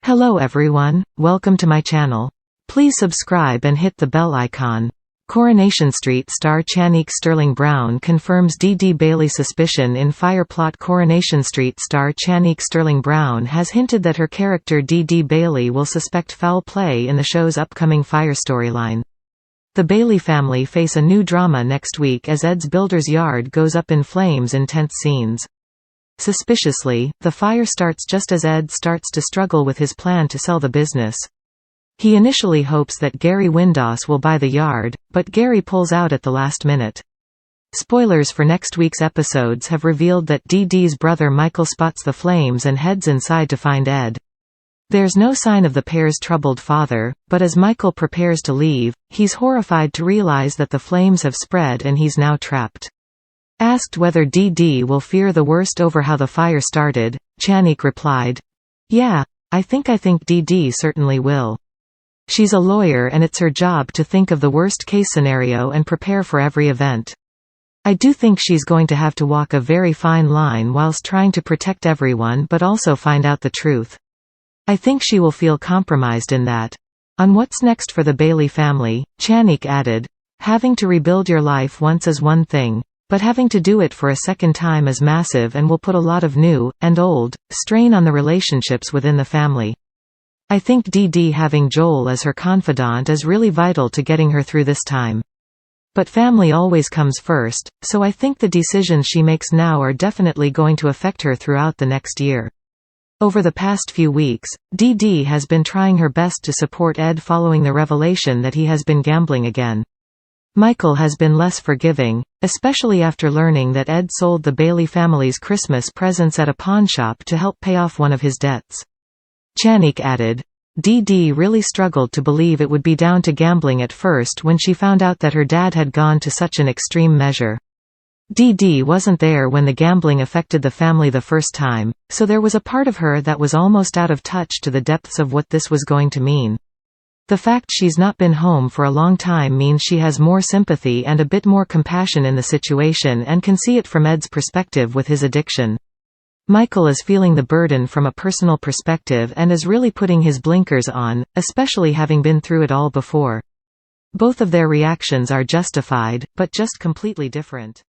Hello everyone, welcome to my channel. Please subscribe and hit the bell icon. Coronation Street star Channique Sterling Brown confirms Dee-Dee Bailey suspicion in fire plot. Coronation Street star Channique Sterling Brown has hinted that her character Dee-Dee Bailey will suspect foul play in the show's upcoming fire storyline. The Bailey family face a new drama next week as Ed's builder's yard goes up in flames in tense scenes. Suspiciously, the fire starts just as Ed starts to struggle with his plan to sell the business. He initially hopes that Gary Windoss will buy the yard, but Gary pulls out at the last minute. Spoilers for next week's episodes have revealed that Dee-Dee's brother Michael spots the flames and heads inside to find Ed. There's no sign of the pair's troubled father, but as Michael prepares to leave, he's horrified to realize that the flames have spread and he's now trapped. Asked whether Dee-Dee will fear the worst over how the fire started, Channique replied, "Yeah, I think Dee-Dee certainly will. She's a lawyer and it's her job to think of the worst-case scenario and prepare for every event. I do think she's going to have to walk a very fine line whilst trying to protect everyone but also find out the truth. I think she will feel compromised in that." On what's next for the Bailey family, Channique added, "Having to rebuild your life once is one thing, but having to do it for a second time is massive and will put a lot of new, and old, strain on the relationships within the family. I think Dee-Dee having Joel as her confidant is really vital to getting her through this time. But family always comes first, so I think the decisions she makes now are definitely going to affect her throughout the next year." Over the past few weeks, Dee-Dee has been trying her best to support Ed following the revelation that he has been gambling again. Michael has been less forgiving, especially after learning that Ed sold the Bailey family's Christmas presents at a pawnshop to help pay off one of his debts. Channique added, "Dee-Dee really struggled to believe it would be down to gambling at first when she found out that her dad had gone to such an extreme measure. Dee-Dee wasn't there when the gambling affected the family the first time, so there was a part of her that was almost out of touch to the depths of what this was going to mean. The fact she's not been home for a long time means she has more sympathy and a bit more compassion in the situation and can see it from Ed's perspective with his addiction. Michael is feeling the burden from a personal perspective and is really putting his blinkers on, especially having been through it all before. Both of their reactions are justified, but just completely different.